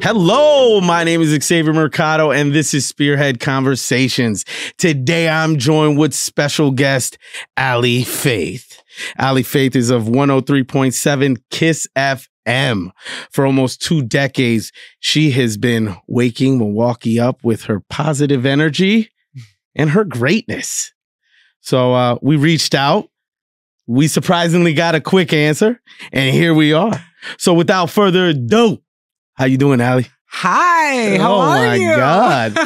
Hello, my name is Xavier Mercado, and this is Spearhead Conversations. Today, I'm joined with special guest, Allie Faith. Allie Faith is of 103.7 KISS FM. For almost 2 decades, she has been waking Milwaukee up with her positive energy and her greatness. So we reached out. We surprisingly got a quick answer, and here we are. So without further ado, how you doing, Allie? Hi, how are you? Oh my God.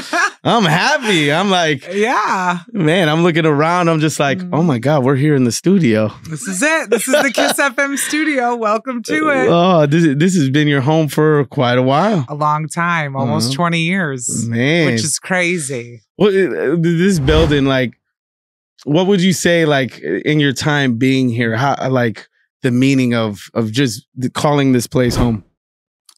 I'm happy. I'm like, yeah. Man, I'm looking around. I'm just like, oh my God, we're here in the studio. This is it. This is the KISS FM studio. Welcome to it. Oh, this has been your home for quite a while. A long time, almost 20 years. Man. Which is crazy. Well, this building, like, what would you say, like, in your time being here, how, like, the meaning of just calling this place home?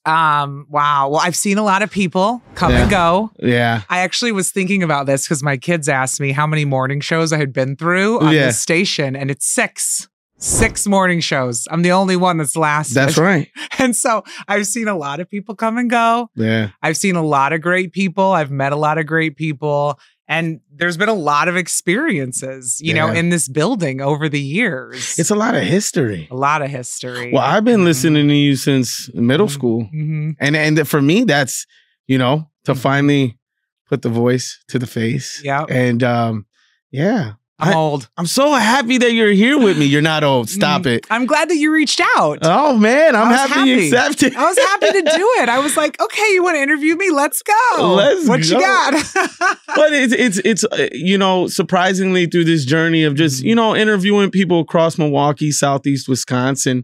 Wow. Well, I've seen a lot of people come and go. Yeah. I actually was thinking about this because my kids asked me how many morning shows I had been through on this station, and it's 6. 6 morning shows. I'm the only one that's lasted. That's right. And so I've seen a lot of people come and go. Yeah. I've seen a lot of great people. I've met a lot of great people. And there's been a lot of experiences, you know, in this building over the years. It's a lot of history. A lot of history. Well, I've been listening to you since middle school. And for me, that's, you know, to finally put the voice to the face. Yeah. And yeah. I'm old. I'm so happy that you're here with me. You're not old. Stop it. I'm glad that you reached out. Oh, man. I'm happy you accepted. I was happy to do it. I was like, okay, you want to interview me? Let's go. What you got? But it's you know, surprisingly through this journey of just, you know, interviewing people across Milwaukee, Southeast Wisconsin,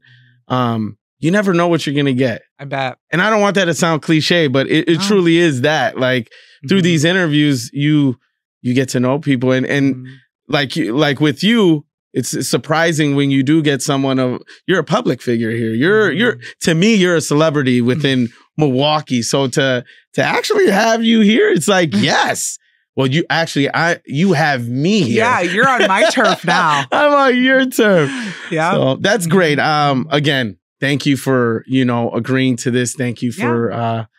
you never know what you're going to get. I bet. And I don't want that to sound cliche, but it truly is that. Like, through these interviews, you get to know people. And like with you, it's surprising when you do get someone you're a public figure here. You're to me, you're a celebrity within Milwaukee. So to actually have you here, it's like, yes. Well, you have me here. Yeah, you're on my turf now. I'm on your turf. Yeah. So that's great. Again, thank you for, you know, agreeing to this. Thank you for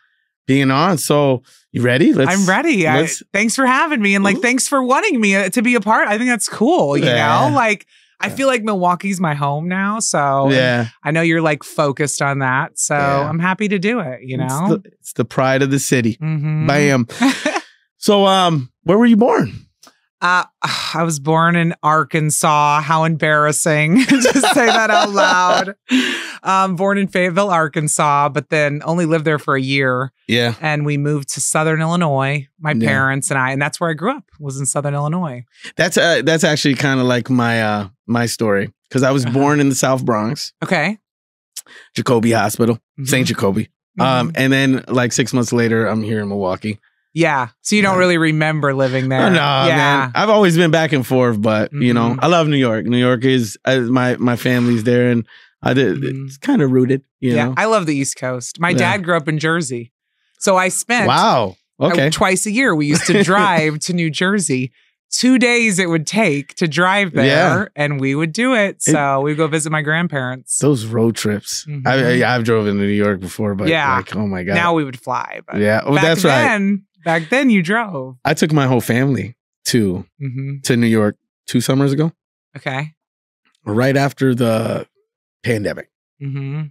being on. So you ready? I'm ready. Thanks for having me. And like, thanks for wanting me to be a part. I think that's cool. You know, like, I feel like Milwaukee's my home now. So I know you're like focused on that. So I'm happy to do it. You know, it's the pride of the city. Bam. So, where were you born? I was born in Arkansas. How embarrassing to say that out loud. Born in Fayetteville, Arkansas, but then only lived there for a year. Yeah. And we moved to Southern Illinois, my parents and I, and that's where I grew up, was in Southern Illinois. That's actually kind of like my my story, because I was born in the South Bronx. Okay. Jacoby Hospital, St. Jacoby. And then like 6 months later, I'm here in Milwaukee. Yeah. So you don't really remember living there. No, man. I've always been back and forth, but you know, I love New York. New York is my family's there, and it's kind of rooted. You know? I love the East Coast. My dad grew up in Jersey, so I spent twice a year. We used to drive to New Jersey. 2 days it would take to drive there, and we would do it. So we'd go visit my grandparents. Those road trips. I've drove into New York before, but like, oh my God. Now we would fly. But that's right. Back then you drove. I took my whole family to New York 2 summers ago. Okay. Right after the pandemic.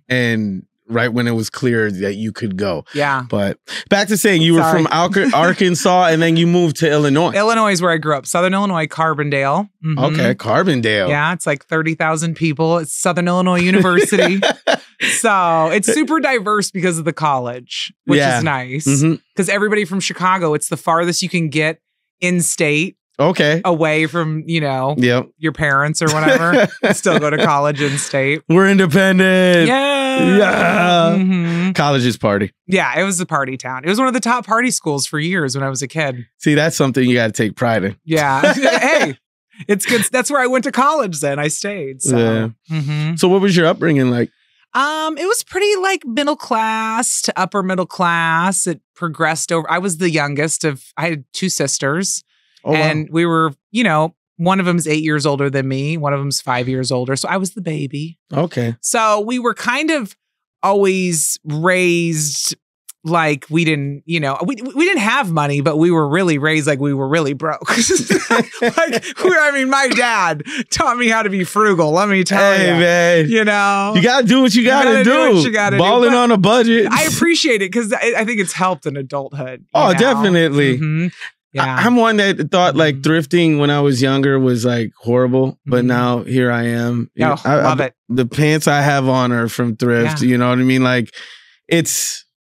And right when it was clear that you could go. Yeah. But back to saying you were from Arkansas and then you moved to Illinois. Illinois is where I grew up. Southern Illinois, Carbondale. Okay, Carbondale. Yeah, it's like 30,000 people. It's Southern Illinois University. So it's super diverse because of the college, which is nice. Because everybody from Chicago, it's the farthest you can get in state. Okay. Away from, you know, your parents or whatever. Still go to college in state. We're independent. Yeah. College's party. Yeah, it was a party town. It was one of the top party schools for years when I was a kid. See, that's something you got to take pride in. Yeah. Hey, it's good. That's where I went to college then. I stayed. So. So what was your upbringing like? It was pretty like middle class to upper middle class. It progressed over. I was the youngest I had 2 sisters. Oh, and we were, you know, one of them's 8 years older than me. One of them's 5 years older. So I was the baby. Okay. So we were kind of always raised like we didn't, we didn't have money, but we were really raised like we were really broke. My dad taught me how to be frugal. Let me tell you, man, you gotta do what you gotta do. Balling on a budget. I appreciate it because I think it's helped in adulthood. Oh, definitely. Mm-hmm. Yeah. I'm one that thought like thrifting when I was younger was like horrible, but now here I am. Love it. The pants I have on are from thrift. You know what I mean? Like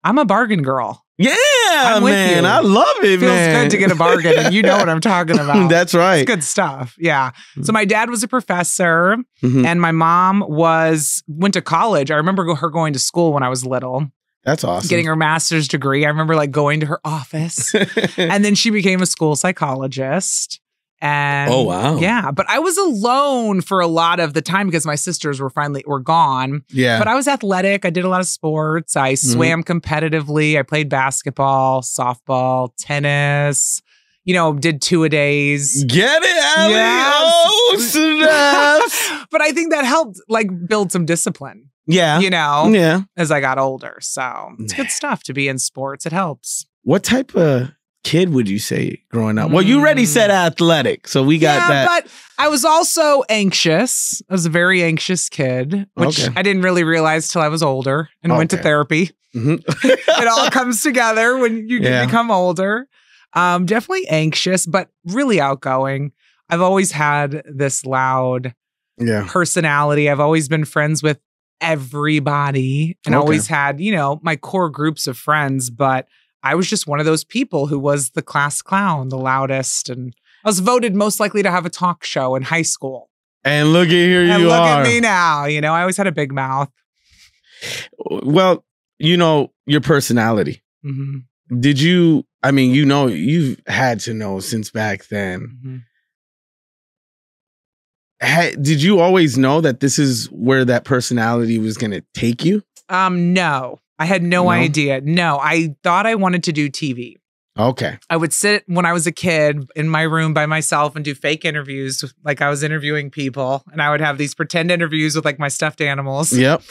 I'm a bargain girl. Yeah, man. I love it, Feels man. good to get a bargain. And you know what I'm talking about. That's right. It's good stuff. Yeah. So my dad was a professor and my mom went to college. I remember her going to school when I was little. That's awesome. Getting her master's degree. I remember like going to her office and then she became a school psychologist. And oh, wow. Yeah. But I was alone for a lot of the time because my sisters were gone. Yeah. But I was athletic. I did a lot of sports. I swam competitively. I played basketball, softball, tennis, did 2-a-days. Get it, Allie? Yes. Oh, snaps. But I think that helped like build some discipline. Yeah. Yeah. As I got older. So it's good stuff to be in sports. It helps. What type of kid would you say growing up? Well, you already said athletic, so we got that. But I was also anxious. I was a very anxious kid, which I didn't really realize till I was older and went to therapy. It all comes together when you become older. Definitely anxious, but really outgoing. I've always had this loud personality. I've always been friends with everybody and always had, my core groups of friends, but I was just one of those people who was the class clown, the loudest, and I was voted most likely to have a talk show in high school. And look at you are. Look at me now. I always had a big mouth. Well, your personality. Did you, you've had to know since back then. Did you always know that this is where that personality was going to take you? No. I had no idea. No, I thought I wanted to do TV. Okay. I would sit when I was a kid in my room by myself and do fake interviews like I was interviewing people. And I would have these pretend interviews with like my stuffed animals. Yep.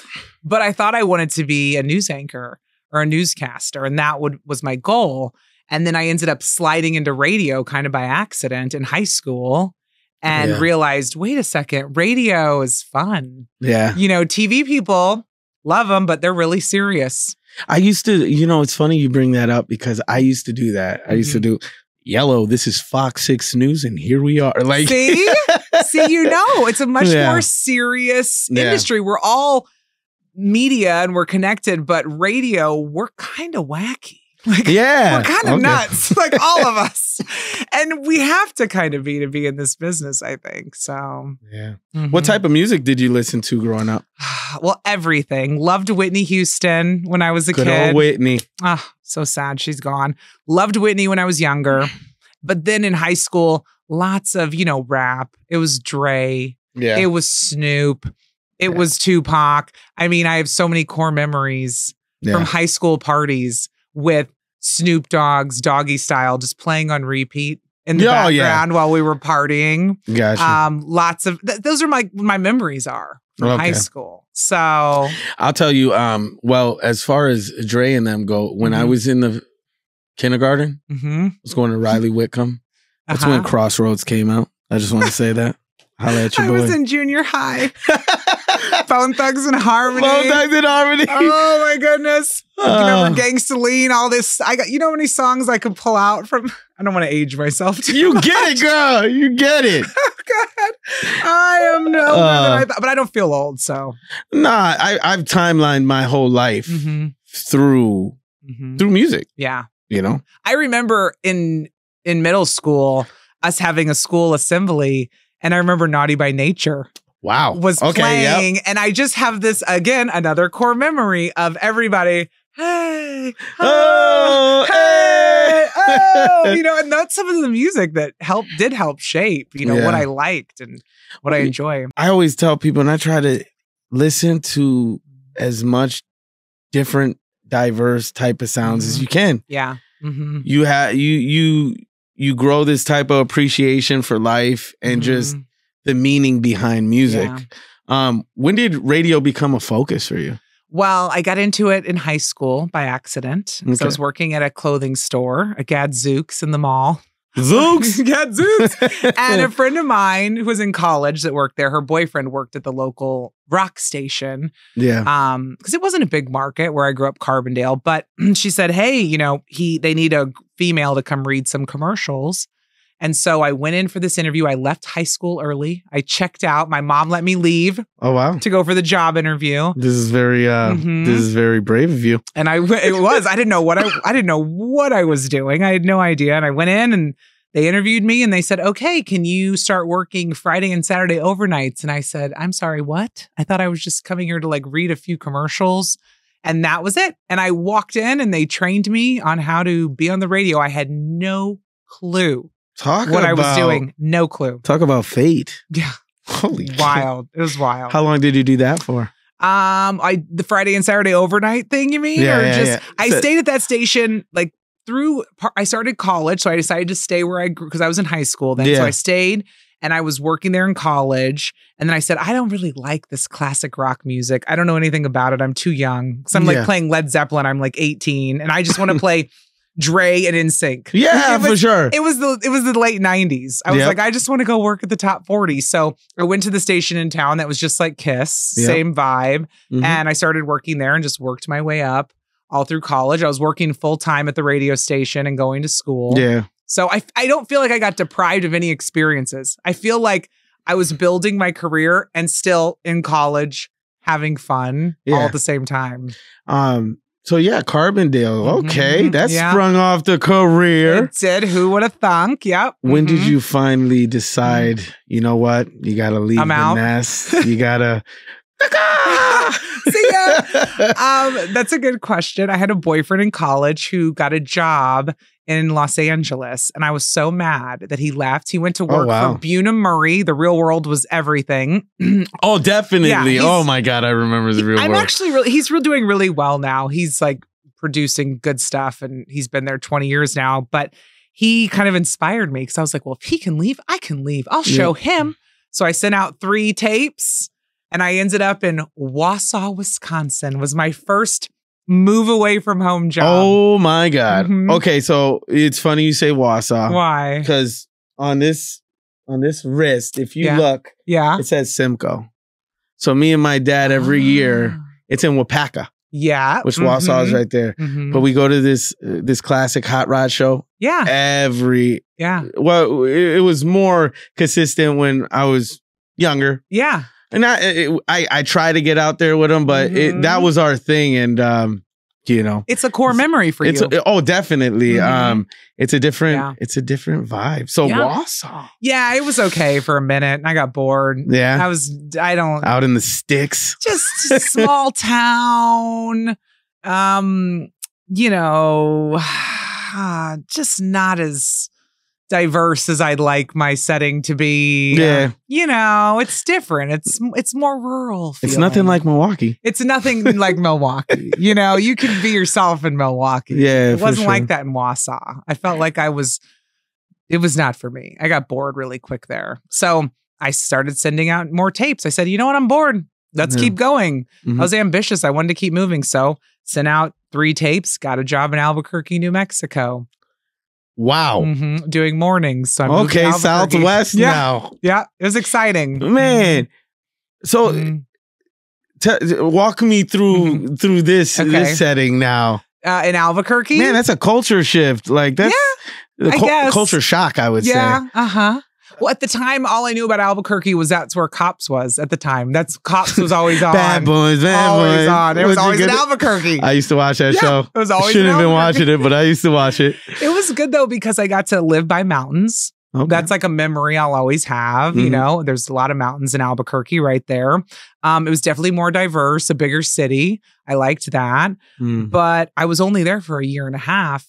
But I thought I wanted to be a news anchor or a newscaster. And that was my goal. And then I ended up sliding into radio kind of by accident in high school and realized, wait a second, radio is fun. Yeah. TV people love them, but they're really serious. I used to, it's funny you bring that up because I used to do that. I used to do yellow. This is Fox 6 News, and here we are. Like, see, it's a much more serious industry. We're all media and we're connected, but radio, we're kind of wacky. Like, we're kind of nuts, like all of us. And we have to kind of be to be in this business, I think. So, What type of music did you listen to growing up? Well, everything. Loved Whitney Houston when I was a kid. Good old Whitney. So sad she's gone. Loved Whitney when I was younger. But then in high school, lots of, rap. It was Dre. Yeah. It was Snoop. It was Tupac. I have so many core memories from high school parties with Snoop Dogg's Doggy Style just playing on repeat in the background while we were partying. Gotcha. Lots of those are my memories are from high school. So I'll tell you, well, as far as Dre and them go, when I was in the kindergarten, I was going to Riley Whitcomb. That's when Crossroads came out. I just want to say that. Holla at your boy. I was in junior high. Bone Thugs and Harmony. Bone Thugs and Harmony. Oh my goodness. You remember Gangsta Lean, all this. I got, how many songs I could pull out from? I don't want to age myself too You much. get it, girl. You get it. Oh God. I am no older than I thought, but I don't feel old, so. Nah, I've timelined my whole life through music. Yeah. I remember in middle school, us having a school assembly, and I remember Naughty by Nature. Wow. Was playing. And I just have this, again, another core memory of everybody. Hey, oh, hey, oh, and that's some of the music that did help shape, what I liked and what I enjoy. I always tell people, and I try to listen to as much different, diverse type of sounds as you can. Yeah. You have, you grow this type of appreciation for life and just the meaning behind music. When did radio become a focus for you? Well, I got into it in high school by accident. Okay. So I was working at a clothing store, a Gadzooks in the mall. Zooks? Gadzooks. And a friend of mine who was in college that worked there, her boyfriend worked at the local rock station. Yeah. Because it wasn't a big market where I grew up, Carbondale. But she said, hey, you know, they need a female to come read some commercials. And so I went in for this interview. I left high school early. I checked out. My mom let me leave. Oh, wow. To go for the job interview. This is very brave of you. And it was. I didn't know what I was doing. I had no idea. And I went in and they interviewed me and they said, okay, can you start working Friday and Saturday overnights? And I said, I'm sorry, what? I thought I was just coming here to like read a few commercials. And that was it. And I walked in and they trained me on how to be on the radio. I had no clue. I was doing. No clue. Talk about fate. Yeah. Holy wild. Shit. It was wild. How long did you do that for? The Friday and Saturday overnight thing, you mean? Yeah. I stayed at that station like I started college, so I decided to stay where I grew because I was in high school then. Yeah. So I stayed and I was working there in college. And then I said, I don't really like this classic rock music. I don't know anything about it. I'm too young. So I'm like playing Led Zeppelin. I'm like 18 and I just want to play Dre and NSYNC. Yeah, for sure. It was the late 90s. I was like, I just want to go work at the top 40. So I went to the station in town that was just like Kiss, same vibe. And I started working there and just worked my way up all through college. I was working full time at the radio station and going to school. Yeah. So I don't feel like I got deprived of any experiences. I feel like I was building my career and still in college having fun all at the same time. So yeah, Carbondale. Okay, that sprung off the career. It did. Who would have thunk? Yep. When did you finally decide, you know what? You got to leave the nest. You got to... See ya. That's a good question. I had a boyfriend in college who got a job in Los Angeles, and I was so mad that he left. He went to work for Buna Murray. The Real World Was Everything. Oh, definitely. Yeah, oh my God, I remember the Real World. He's doing really well now. He's like producing good stuff, and he's been there 20 years now. But he kind of inspired me because I was like, well, if he can leave, I can leave. I'll show him. So I sent out 3 tapes. And I ended up in Wausau, Wisconsin, was my first move away from home job. Oh my God. Okay, so it's funny you say Wausau. Why? Because on this wrist, if you look, it says Simcoe. So me and my dad every year, it's in Wapaka. Yeah. Which Wausau is right there. But we go to this classic hot rod show. Yeah. Well, it was more consistent when I was younger. Yeah. And I try to get out there with them, but that was our thing. And, you know, it's a core memory for you. Oh, definitely. It's a different vibe. So Wausau. Yeah, it was okay for a minute. I got bored. Yeah. Out in the sticks. Just small town. You know, just not as diverse as I'd like my setting to be. Yeah. You know, it's different. It's more rural feeling. It's nothing like Milwaukee. It's nothing like Milwaukee. You know, you can be yourself in Milwaukee. Yeah. It wasn't like that in Wausau. I felt like it was not for me. I got bored really quick there. So I started sending out more tapes. I said, you know what? I'm bored. Let's keep going. I was ambitious. I wanted to keep moving. So sent out 3 tapes, got a job in Albuquerque, New Mexico. Wow. Doing mornings. So I'm Southwest now. Yeah. It was exciting. Man. So walk me through this setting now. In Albuquerque? Man, that's a culture shift. Like that's culture shock, I would say. Yeah. Well, at the time, all I knew about Albuquerque was that's where Cops was at the time. Cops was always on. Bad Boys. Always on. It was always in Albuquerque. I used to watch that show. It was always Shouldn't have been watching it, but I used to watch it. It was good, though, because I got to live by mountains. Okay. That's like a memory I'll always have. You know, there's a lot of mountains in Albuquerque right there. It was definitely more diverse, a bigger city. I liked that. But I was only there for a year and a half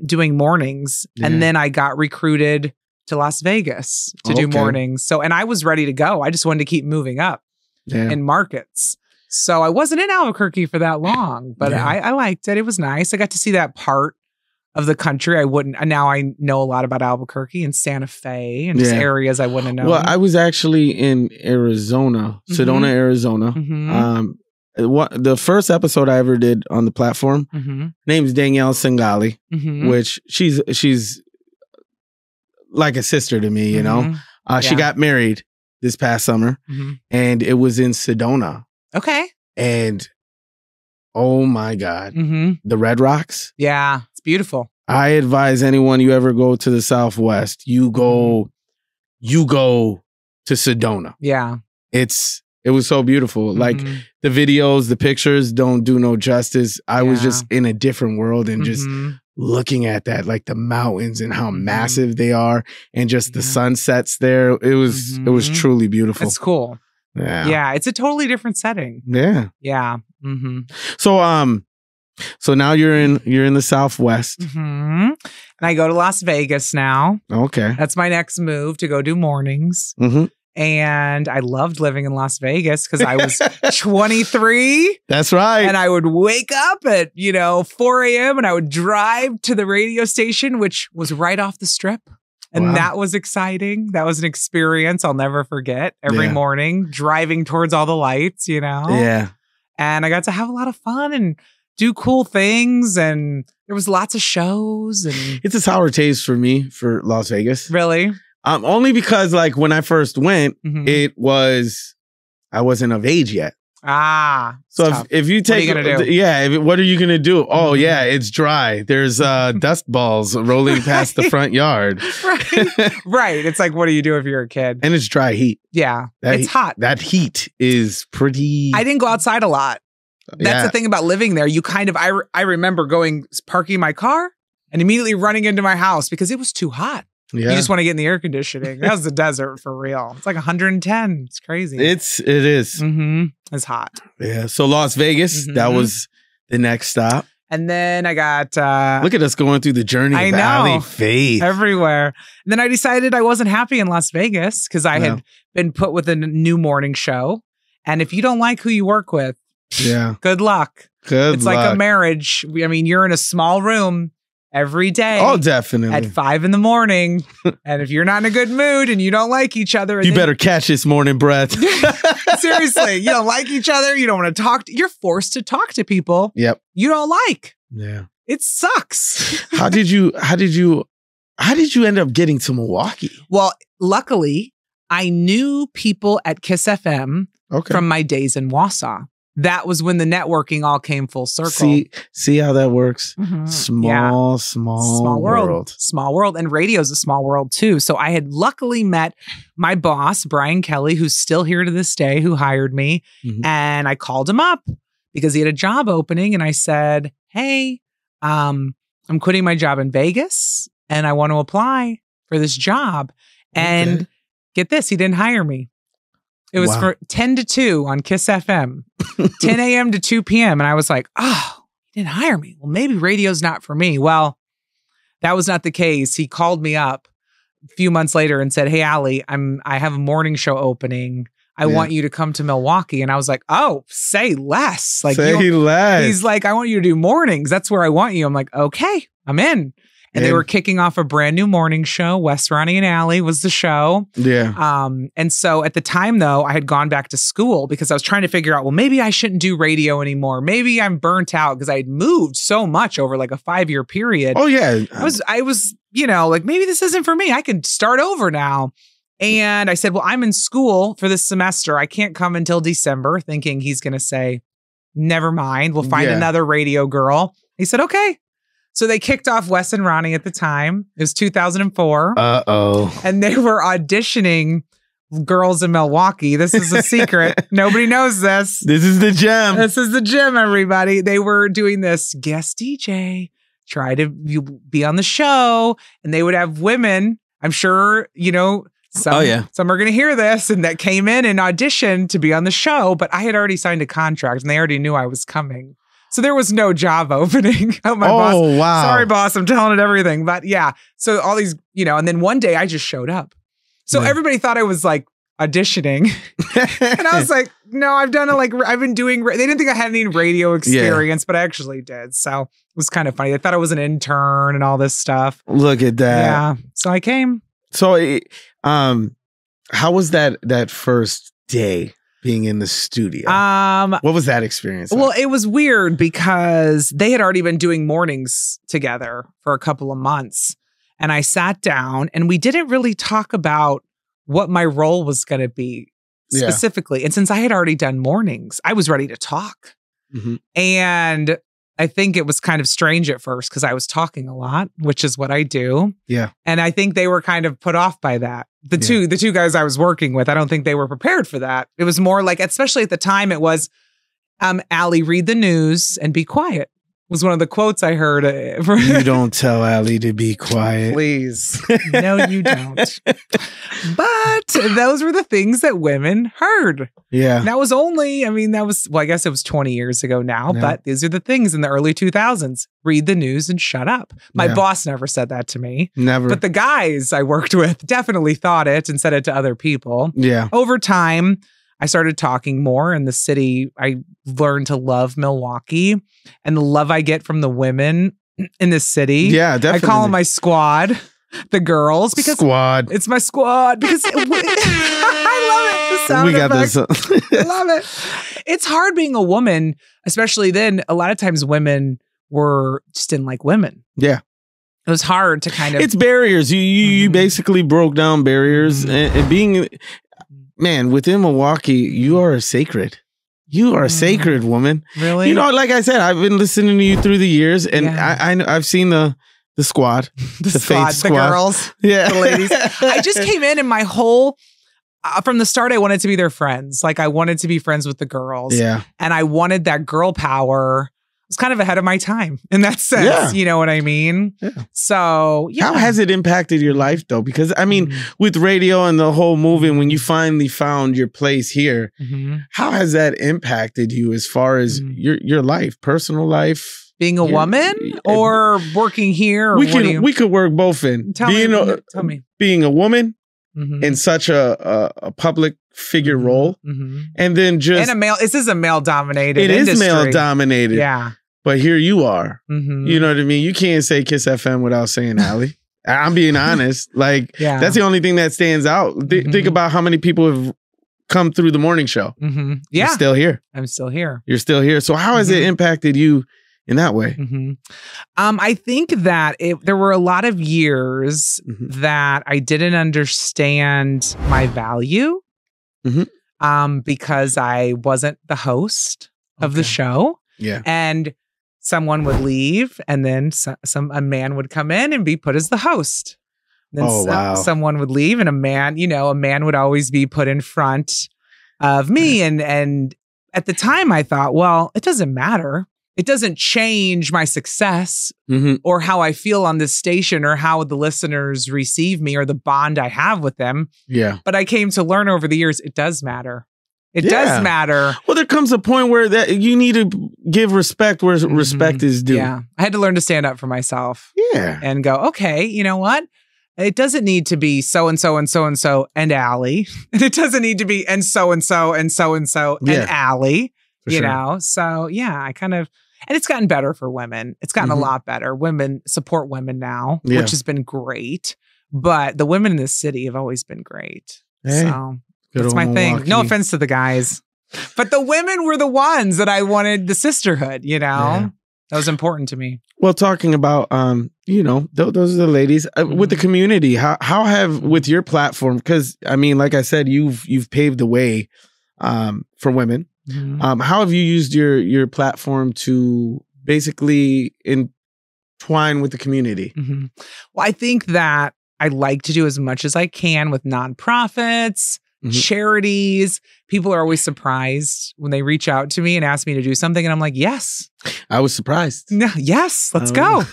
doing mornings. And then I got recruited to Las Vegas to do mornings. So, and I was ready to go. I just wanted to keep moving up in markets. So I wasn't in Albuquerque for that long, but I liked it. It was nice. I got to see that part of the country. Now I know a lot about Albuquerque and Santa Fe and just areas I wouldn't know. Well, I was actually in Arizona, Sedona, Arizona. The first episode I ever did on the platform, name's Danielle Singali, which she's like a sister to me, you know. She got married this past summer, and it was in Sedona. Okay. And oh my God, the Red Rocks. Yeah, it's beautiful. I advise anyone you ever go to the Southwest, you go to Sedona. Yeah. It was so beautiful. Like the videos, the pictures don't do no justice. I was just in a different world and just looking at that, like the mountains and how massive they are and just the sunsets there. It was truly beautiful. It's cool. Yeah. Yeah. It's a totally different setting. Yeah. Yeah. So now you're in the Southwest. And I go to Las Vegas now. Okay. That's my next move, to go do mornings. And I loved living in Las Vegas because I was 23. That's right. And I would wake up at, 4 a.m. and I would drive to the radio station, which was right off the strip. And that was exciting. That was an experience I'll never forget. Every morning, driving towards all the lights, Yeah. And I got to have a lot of fun and do cool things. And there was lots of shows. And it's a sour taste for me for Las Vegas. Really? Only because like when I first went, I wasn't of age yet. So if you take, what are you gonna do? What are you gonna do? Oh yeah, it's dry. There's dust balls rolling past the front yard. Right. It's like, what do you do if you're a kid? And it's dry heat. Yeah, it's hot. That heat is pretty. I didn't go outside a lot. That's the thing about living there. You kind of, I remember parking my car and immediately running into my house because it was too hot. Yeah. You just want to get in the air conditioning. That was the desert for real. It's like 110. It's crazy. It is. It's hot. Yeah. So Las Vegas, that was the next stop. And then I got... look at us going through the journey of Alley Faith. Everywhere. And then I decided I wasn't happy in Las Vegas because I had been put with a new morning show. And if you don't like who you work with, good luck. It's like a marriage. I mean, you're in a small room every day. Oh, definitely. At 5 a.m. And if you're not in a good mood and you don't like each other. You better catch this morning breath. Seriously. You don't like each other. You don't want to talk. You're forced to talk to people. Yep. You don't like. Yeah. It sucks. How did you end up getting to Milwaukee? Well, luckily, I knew people at Kiss FM from my days in Wausau. That was when the networking all came full circle. See how that works? Small world. Small world. And radio's a small world too. So I had luckily met my boss, Brian Kelly, who's still here to this day, who hired me. And I called him up because he had a job opening. And I said, hey, I'm quitting my job in Vegas and I want to apply for this job. And get this, he didn't hire me. It was for 10 to 2 on Kiss FM, 10 a.m. to 2 p.m. And I was like, oh, he didn't hire me. Well, maybe radio's not for me. Well, that was not the case. He called me up a few months later and said, hey, Allie, I have a morning show opening. I want you to come to Milwaukee. And I was like, oh, say less. Like, say less. He's like, I want you to do mornings. That's where I want you. I'm like, okay, I'm in. And they were kicking off a brand new morning show. Wes, Ronnie, and Allie was the show. Yeah. And so at the time, though, I had gone back to school because I was trying to figure out, well, maybe I shouldn't do radio anymore. Maybe I'm burnt out because I had moved so much over like a 5-year period. Oh, yeah. I was, like, maybe this isn't for me. I could start over now. And I said, well, I'm in school for this semester. I can't come until December, thinking he's going to say, never mind. We'll find another radio girl. He said, okay. So they kicked off Wes and Ronnie at the time. It was 2004. And they were auditioning girls in Milwaukee. This is a secret. Nobody knows this. This is the gem. This is the gem, everybody. They were doing this guest DJ, try to be on the show. And they would have women, I'm sure, some are going to hear this, and that came in and auditioned to be on the show. But I had already signed a contract and they already knew I was coming. So there was no job opening. Boss. Wow. Sorry, boss. I'm telling it everything. But yeah. So all these, and then one day I just showed up. So everybody thought I was like auditioning. And I was like, no, I've done it. I've been doing, they didn't think I had any radio experience, but I actually did. So it was kind of funny. They thought I was an intern and all this stuff. Look at that. Yeah. So I came. So how was that first day? being in the studio? What was that experience like? Well, it was weird because they had already been doing mornings together for a couple of months. And I sat down and we didn't really talk about what my role was going to be specifically. Yeah. And since I had already done mornings, I was ready to talk. Mm-hmm. And I think it was kind of strange at first because I was talking a lot, which is what I do. Yeah. And I think they were kind of put off by that. The two guys I was working with, I don't think they were prepared for that. It was more like, especially at the time, it was, Allie, read the news and be quiet. Was one of the quotes I heard. You don't tell Allie to be quiet. Please. No, you don't. But those were the things that women heard. Yeah. And that was only, I guess it was 20 years ago now, but these are the things in the early 2000s. Read the news and shut up. My boss never said that to me. Never. But the guys I worked with definitely thought it and said it to other people. Yeah. Over time, I started talking more in the city. I learned to love Milwaukee and the love I get from the women in this city. Yeah, definitely. I call them my squad, the girls. Because squad. It's my squad. Because I love it. The sound effects. I love it. It's hard being a woman, especially then. A lot of times women just didn't like women. Yeah. It was hard to kind of. It's barriers. You basically broke down barriers and being. Man, within Milwaukee, you are sacred. You are a sacred woman. Really? You know, like I said, I've been listening to you through the years, and I've seen the squad, the squad, the girls, the ladies. I just came in, and my whole from the start, I wanted to be their friends. Like I wanted to be friends with the girls. Yeah, and I wanted that girl power. I was kind of ahead of my time in that sense. Yeah. You know what I mean? Yeah. So, how has it impacted your life though? Because I mean, with radio and the whole movement, when you finally found your place here, how has that impacted you as far as your life, personal life? Being a woman or working here? Or we could work both in. Tell me. Being a woman in such a public figure role, and then just and a male. This is a male dominated. It industry. Is male dominated. Yeah. But here you are. You know what I mean? You can't say Kiss FM without saying Allie. I'm being honest. Like, that's the only thing that stands out. Think about how many people have come through the morning show. Yeah. You're still here. I'm still here. You're still here. So how has it impacted you in that way? I think that there were a lot of years that I didn't understand my value because I wasn't the host of the show. Yeah. And someone would leave and then a man would come in and be put as the host. Then someone would leave and a man would always be put in front of me. And at the time I thought, well, it doesn't matter. It doesn't change my success or how I feel on this station or how the listeners receive me or the bond I have with them. Yeah. But I came to learn over the years, it does matter. It does matter. Well, there comes a point where that you need to give respect where respect is due. Yeah. I had to learn to stand up for myself. Yeah. And go, okay, you know what? It doesn't need to be so-and-so and so-and-so and Allie. And it doesn't need to be and so-and-so and so-and-so and Allie. You know? So, I kind of... And it's gotten better for women. It's gotten a lot better. Women support women now, which has been great. But the women in this city have always been great. Hey. So... That's my thing. No offense to the guys. But the women were the ones that I wanted the sisterhood, you know? Yeah. That was important to me. Well, talking about, those are the ladies. With the community, how have, with your platform, because, I mean, like I said, you've paved the way for women. How have you used your platform to basically entwine with the community? Well, I think that I like to do as much as I can with nonprofits, charities. People are always surprised when they reach out to me and ask me to do something. And I'm like, yes. I was surprised. No, yes, let's go.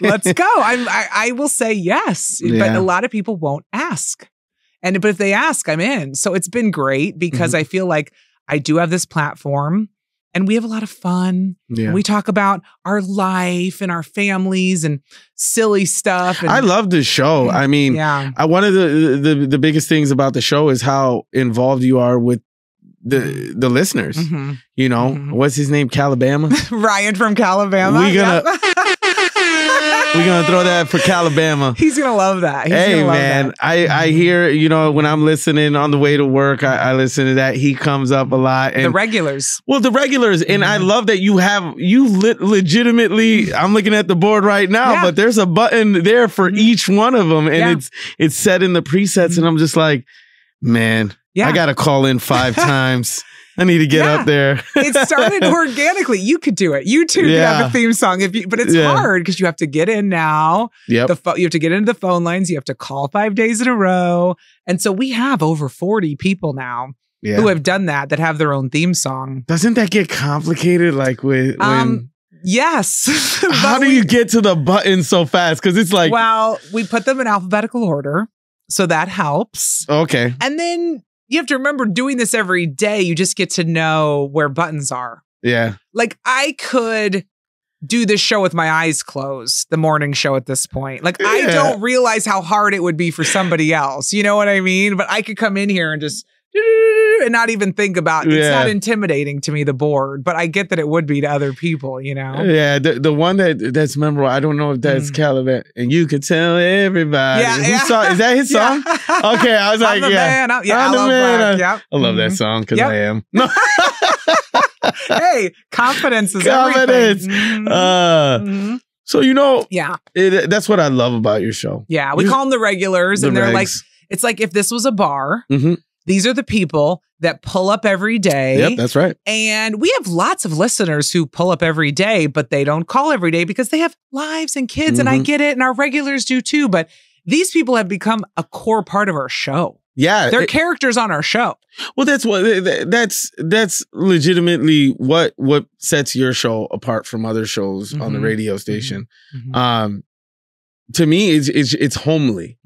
Let's go. I will say yes. But a lot of people won't ask. But if they ask, I'm in. So it's been great because I feel like I do have this platform and we have a lot of fun. Yeah. We talk about our life and our families and silly stuff. And I love this show. I mean, one of the biggest things about the show is how involved you are with the listeners. You know, what's his name? Calabama? Ryan from Calabama. We gonna We're going to throw that for Calabama. He's going to love that. Hey, man, I hear, you know, when I'm listening on the way to work, I listen to that. He comes up a lot. And the regulars. Well, the regulars. And I love that you legitimately, I'm looking at the board right now, but there's a button there for each one of them. And it's set in the presets. And I'm just like, man, I got to call in 5 times. I need to get up there. It started organically. You could do it. You too could have a theme song, but it's hard because you have to get in now. Yep. You have to get into the phone lines. You have to call 5 days in a row. And so we have over 40 people now who have done that have their own theme song. Doesn't that get complicated? Like when yes. How do you get to the button so fast? Because it's like, well, we put them in alphabetical order. So that helps. Okay. And then you have to remember, doing this every day, you just get to know where buttons are. Yeah. Like, I could do this show with my eyes closed, the morning show at this point. Like, I don't realize how hard it would be for somebody else. You know what I mean? But I could come in here and just and not even think about it. It's not intimidating to me, the board, but I get that it would be to other people, you know? Yeah, the one that's memorable, I don't know if that's Caliban, and you could tell everybody. Is that his song? Okay, I was like, I'm the man. I'm the man. I love that song because I am. Hey, confidence is everything. So, you know, that's what I love about your show. Yeah, we call them the regulars, and they're like, it's like if this was a bar, these are the people that pull up every day. Yep, that's right. And we have lots of listeners who pull up every day, but they don't call every day because they have lives and kids, and I get it, and our regulars do too. But these people have become a core part of our show. Yeah, they're characters on our show. Well, that's legitimately what sets your show apart from other shows on the radio station. To me, it's homely.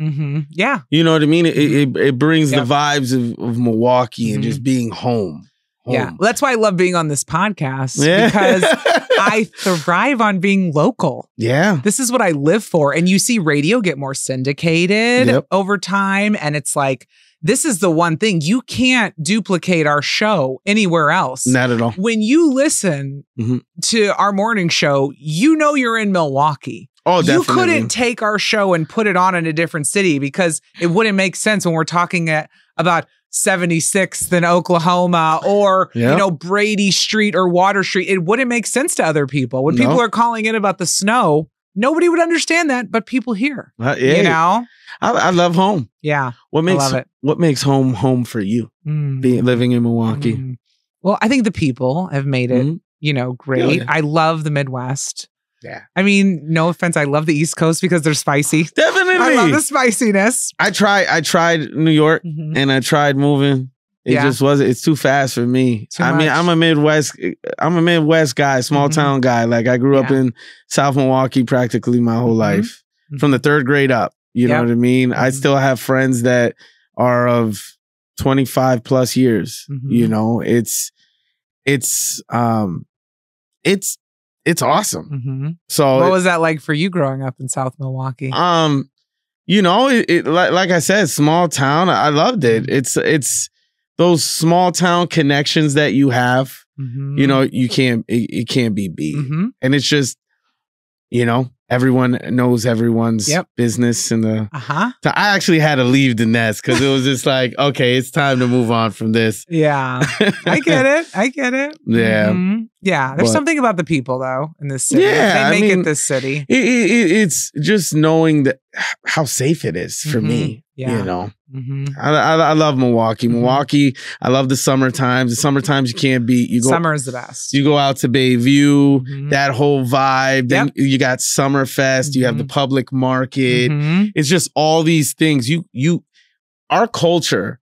Yeah, you know what I mean. It brings the vibes of Milwaukee and just being home. Yeah, well, that's why I love being on this podcast because I thrive on being local. Yeah, this is what I live for. And you see radio get more syndicated over time, and it's like, this is the one thing you can't duplicate our show anywhere else. Not at all. When you listen to our morning show, you know you're in Milwaukee. Oh, definitely. You couldn't take our show and put it on in a different city because it wouldn't make sense when we're talking about 76th in Oklahoma or, you know, Brady Street or Water Street. It wouldn't make sense to other people. When people are calling in about the snow, nobody would understand that, but people here. You know? I love home. Yeah. What makes home for you? Living in Milwaukee. Well, I think the people have made it, you know, great. I love the Midwest. Yeah. I mean, no offense. I love the East Coast because they're spicy. Definitely. I love the spiciness. I tried New York and I tried moving. It just wasn't, it's too fast for me. Mean, I'm a Midwest guy, small town guy. Like I grew up in South Milwaukee practically my whole life from the 3rd grade up. You know what I mean? I still have friends that are of 25 plus years. You know, it's awesome. So what was that like for you growing up in South Milwaukee? You know, like I said, small town. I loved it. It's those small town connections that you have. You know, it can't be beat. And it's just, you know, everyone knows everyone's business in the so I actually had to leave the nest because it was just like, okay, it's time to move on from this. Yeah. I get it. Yeah. Yeah. There's something about the people though in this city. Yeah, they make it this city. It's just knowing that how safe it is for me. Yeah. You know, I love Milwaukee. Milwaukee, I love the summer times. The summer times you can't beat. Summer is the best. You go out to Bayview, that whole vibe. Then you got Summerfest. You have the public market. It's just all these things. Our culture,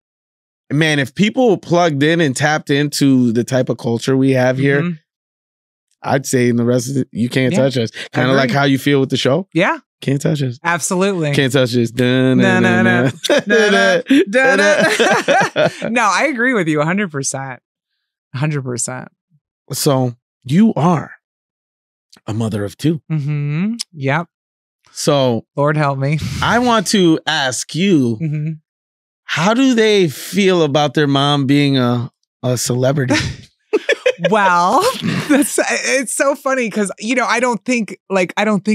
man, if people plugged in and tapped into the type of culture we have here, I'd say in the rest of it, you can't touch us. Kind of like how you feel with the show. Yeah. Can't touch us. Absolutely. Can't touch this. No, I agree with you 100%. 100%. So you are a mother of 2. Yep. So Lord help me. I want to ask you, how do they feel about their mom being a celebrity? Well, it's so funny because, you know, I don't think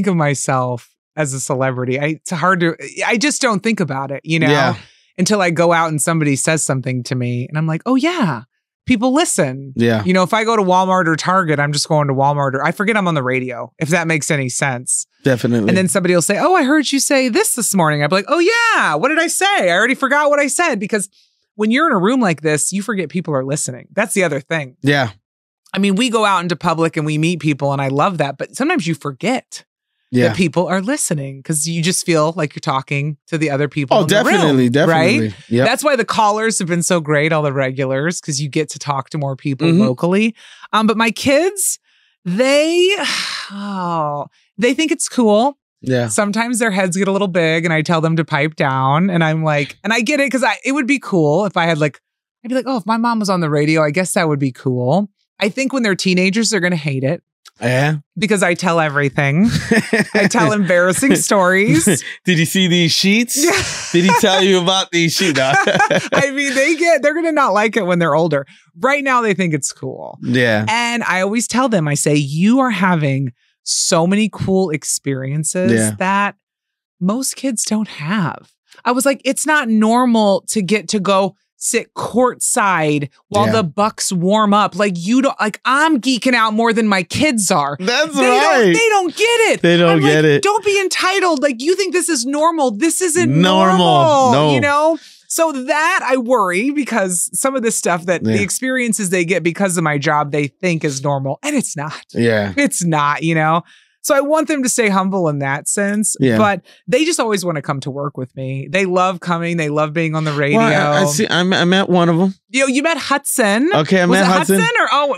of myself as a celebrity. It's hard to, I just don't think about it, Yeah. until I go out and somebody says something to me and I'm like, oh yeah, people listen. Yeah. If I go to Walmart or Target, I'm just going to Walmart or I forget I'm on the radio, if that makes any sense. Definitely. And then somebody will say, oh, I heard you say this morning. I'd be like, oh yeah, what did I say? I already forgot what I said, because when you're in a room like this, you forget people are listening. That's the other thing. Yeah. I mean, we go out into public and we meet people and I love that, but sometimes you forget that people are listening because you just feel like you're talking to the other people in the room, definitely. Right? Yep. That's why the callers have been so great, all the regulars, because you get to talk to more people locally. But my kids, they think it's cool. Yeah. Sometimes their heads get a little big and I tell them to pipe down. And I'm like, and I get it because it would be cool if I had I'd be like, oh, if my mom was on the radio, I guess that would be cool. I think when they're teenagers, they're going to hate it. Yeah. Because I tell everything. I tell embarrassing stories. Did you see these sheets? Did he tell you about these sheets? I mean, they're going to not like it when they're older. Right now, they think it's cool. Yeah. And I always tell them, I say, you are having so many cool experiences that most kids don't have. I was like, it's not normal to get to go sit courtside while the Bucks warm up. Like I'm geeking out more than my kids are. That's right. They don't get it. They don't get it. Don't be entitled. Like you think this is normal. This isn't normal. No. So that I worry because some of the stuff that the experiences they get because of my job, they think is normal and it's not. Yeah. It's not, So I want them to stay humble in that sense, but they just always want to come to work with me. They love coming. They love being on the radio. Well, I met one of them. You met Hudson. Okay, I met Hudson.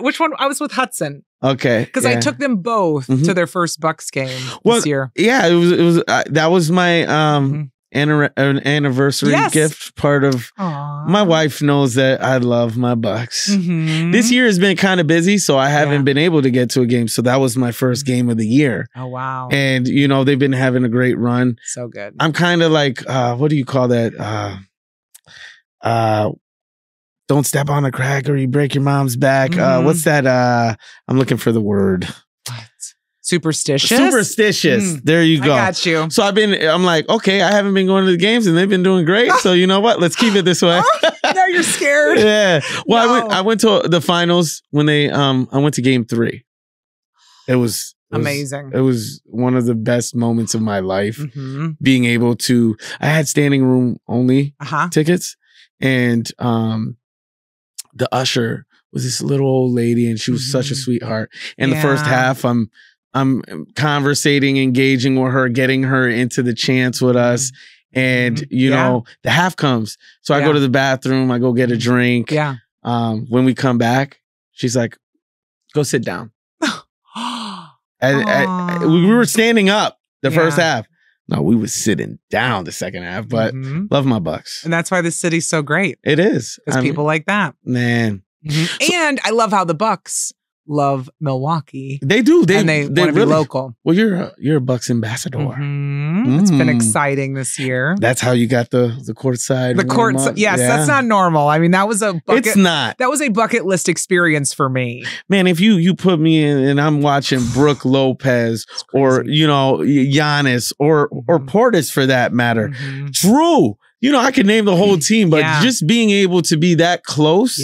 Which one? I was with Hudson. Okay, because I took them both to their first Bucks game this year. Yeah, it was. That was my anniversary gift. Part of my wife knows that I love my Bucks. This year has been kind of busy, so I haven't been able to get to a game. So that was my first game of the year. Oh wow! And they've been having a great run. So good. I'm kind of like, what do you call that? Don't step on a crack or you break your mom's back. What's that? I'm looking for the word. Superstitious. There you go. I got you. So I'm like, okay, I haven't been going to the games and they've been doing great. So you know what? Let's keep it this way. Now you're scared. Yeah. Well, I went to the finals when I went to game 3. It was amazing. It was one of the best moments of my life. Being able to, I had standing room only tickets, and the usher was this little old lady, and she was such a sweetheart. And the first half, I'm conversating, engaging with her, getting her into the chants with us. And, the half comes. So I go to the bathroom, I go get a drink. Yeah. When we come back, she's like, go sit down. We were standing up the first half. No, we were sitting down the second half, but love my Bucks. And that's why the city's so great. It is. Because people like that. Man. And I love how the Bucks love Milwaukee. They do. They want to be local. Well, you're a Bucks ambassador. It's been exciting this year. That's how you got the courtside. The courtside. Yes, that's not normal. I mean, that was a bucket. It's not. That was a bucket list experience for me. Man, if you put me in and I'm watching Brooke Lopez or Giannis or Portis for that matter, Drew. I could name the whole team, but just being able to be that close,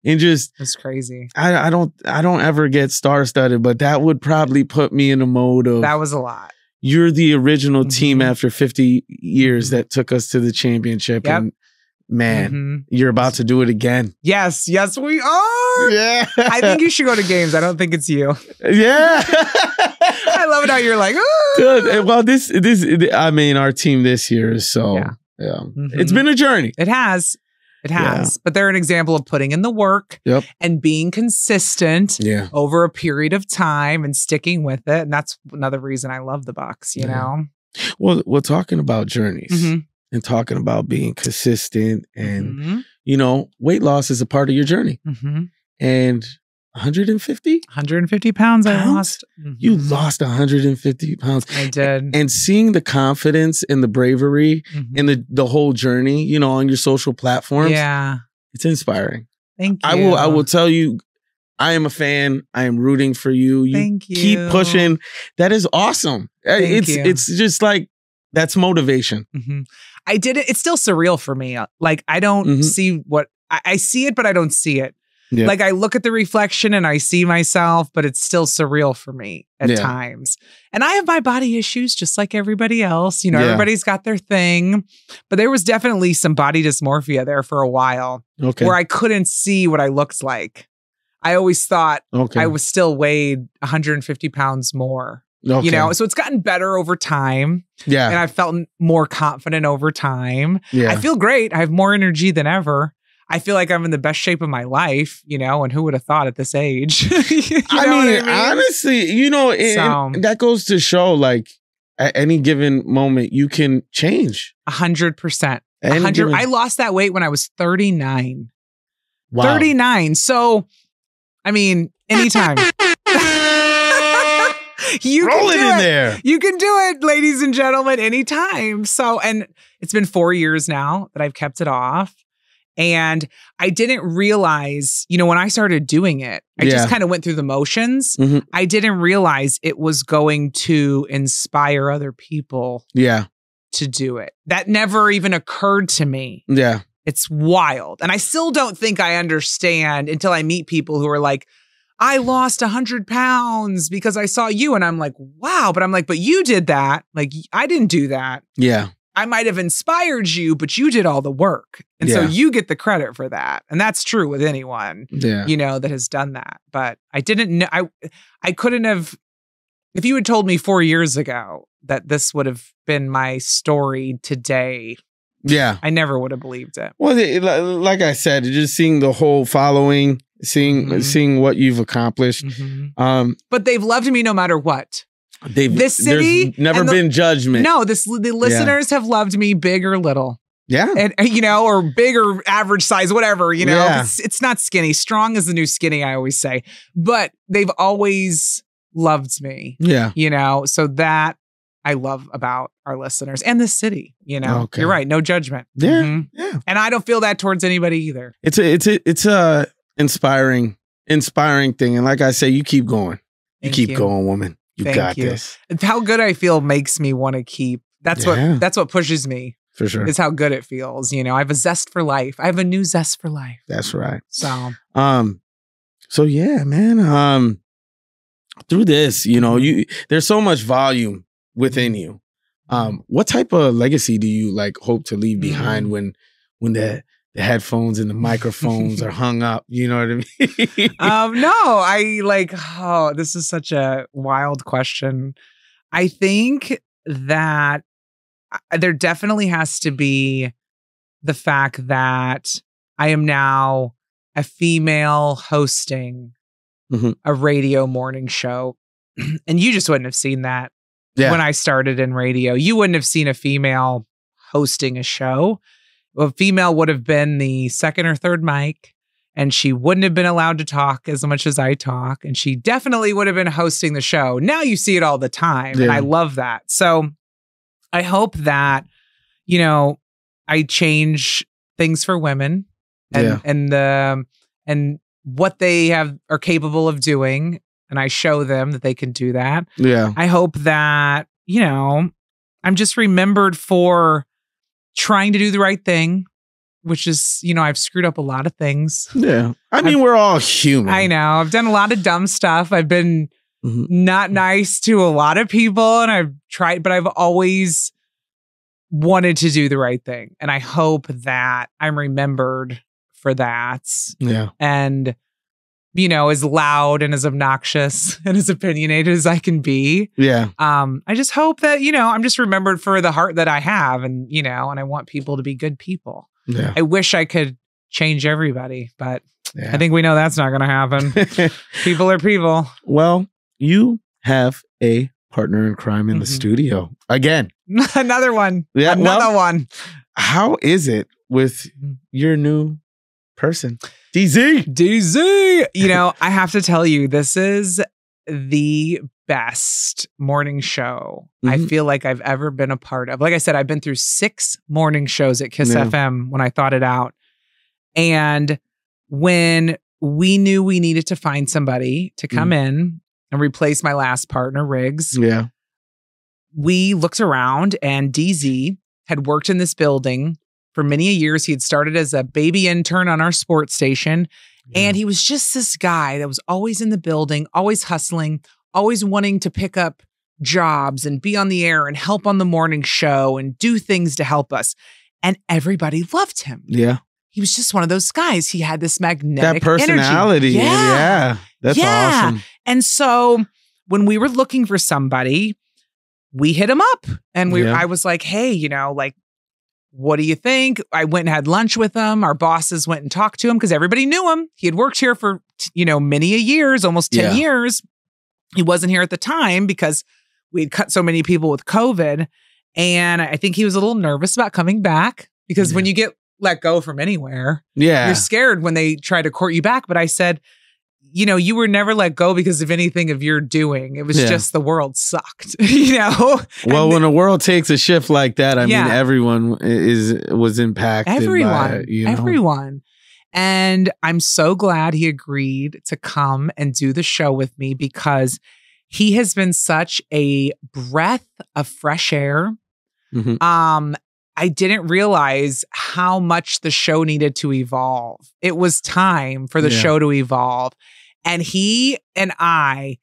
and just it's crazy. I don't ever get star-studded, but that would probably put me in a mode of that was a lot. You're the original team after 50 years that took us to the championship, and man, you're about to do it again. Yes, we are. Yeah, I think you should go to games. I don't think it's you. Yeah, I love it how you're like, good. Well, this I mean, our team this year is so. Yeah. It's been a journey. It has. But they're an example of putting in the work and being consistent over a period of time and sticking with it. And that's another reason I love the Bucks, you know? Well, we're talking about journeys and talking about being consistent and, weight loss is a part of your journey. And 150 pounds I lost. You lost 150 pounds. I did. And seeing the confidence and the bravery and the whole journey, on your social platforms. Yeah. It's inspiring. Thank you. I will tell you, I am a fan. I am rooting for you. Thank you. Keep pushing. That is awesome. It's just like, that's motivation. I did it. It's still surreal for me. Like, I don't see what I see it, but I don't see it. Yeah. Like, I look at the reflection and I see myself, but it's still surreal for me at times. And I have my body issues just like everybody else. You know, everybody's got their thing. But there was definitely some body dysmorphia there for a while where I couldn't see what I looked like. I always thought I was still weighed 150 pounds more. You know, so it's gotten better over time. Yeah. And I've felt more confident over time. Yeah. I feel great. I have more energy than ever. I feel like I'm in the best shape of my life, you know, and who would have thought at this age? I mean, honestly, you know, that goes to show, like, at any given moment, you can change. 100%. I lost that weight when I was 39. Wow. 39. So, I mean, anytime. You Roll it in there. You can do it, ladies and gentlemen, anytime. So, and it's been 4 years now that I've kept it off. And I didn't realize, you know, when I started doing it, I just kind of went through the motions. I didn't realize it was going to inspire other people to do it. That never even occurred to me. Yeah. It's wild. And I still don't think I understand until I meet people who are like, I lost 100 pounds because I saw you. And I'm like, wow. But I'm like, but you did that. Like, I didn't do that. Yeah. I might have inspired you, but you did all the work. And so you get the credit for that. And that's true with anyone, you know, that has done that. But I didn't know, I couldn't have, if you had told me 4 years ago that this would have been my story today, I never would have believed it. Well, like I said, just seeing the whole following, seeing what you've accomplished. But they've loved me no matter what. This city, there's never been judgment. No, the listeners have loved me big or little. Yeah. And, you know, or big or average size, whatever, you know, it's not skinny. Strong is the new skinny, I always say. But they've always loved me. Yeah. You know, so that I love about our listeners and the city, you know. You're right. No judgment. Yeah. Yeah. And I don't feel that towards anybody either. It's a inspiring thing. And like I say, you keep going. You keep going, woman. You got this. How good I feel makes me want to keep. That's what pushes me. For sure. Is how good it feels. You know, I have a zest for life. I have a new zest for life. That's right. So yeah, man. Through this, you know, there's so much volume within you. What type of legacy do you like hope to leave behind when the headphones and the microphones are hung up? You know what I mean? No, this is such a wild question. I think that there definitely has to be the fact that I am now a female hosting a radio morning show. And you just wouldn't have seen that when I started in radio. You wouldn't have seen a female hosting a show. A female would have been the second or third mic, and she wouldn't have been allowed to talk as much as I talk. And she definitely would have been hosting the show. Now you see it all the time. And I love that. So I hope that, you know, I change things for women and what they are capable of doing. And I show them that they can do that. Yeah. I hope that, you know, I'm just remembered for trying to do the right thing, which is, you know, I've screwed up a lot of things. Yeah. I mean, we're all human. I know. I've done a lot of dumb stuff. I've been not nice to a lot of people, and I've tried, but I've always wanted to do the right thing. And I hope that I'm remembered for that. Yeah. And, you know, as loud and as obnoxious and as opinionated as I can be. Yeah. I just hope that, you know, I'm just remembered for the heart that I have, and, you know, and I want people to be good people. Yeah. I wish I could change everybody, but I think we know that's not going to happen. People are people. Well, you have a partner in crime in the studio again. Another one. Yeah. Another one. How is it with your new person? DZ. You know, I have to tell you, this is the best morning show I feel like I've ever been a part of. Like I said, I've been through 6 morning shows at Kiss FM when I thought it out. And when we knew we needed to find somebody to come in and replace my last partner, Riggs. Yeah. We looked around, and DZ had worked in this building for many years. He had started as a baby intern on our sports station. And he was just this guy that was always in the building, always hustling, always wanting to pick up jobs and be on the air and help on the morning show and do things to help us. And everybody loved him. Yeah. He was just one of those guys. He had this magnetic that personality. energy. Yeah. That's awesome. And so when we were looking for somebody, we hit him up, and I was like, hey, like, what do you think? I went and had lunch with him. Our bosses went and talked to him because everybody knew him. He had worked here for, many a years, almost 10 years. He wasn't here at the time because we had cut so many people with COVID. And I think he was a little nervous about coming back because when you get let go from anywhere, you're scared when they try to court you back. But I said, you were never let go because of anything of your doing. It was just the world sucked, Well, when the world takes a shift like that, I mean, everyone was impacted. Everyone. And I'm so glad he agreed to come and do the show with me because he has been such a breath of fresh air. I didn't realize how much the show needed to evolve. It was time for the show to evolve. And he and I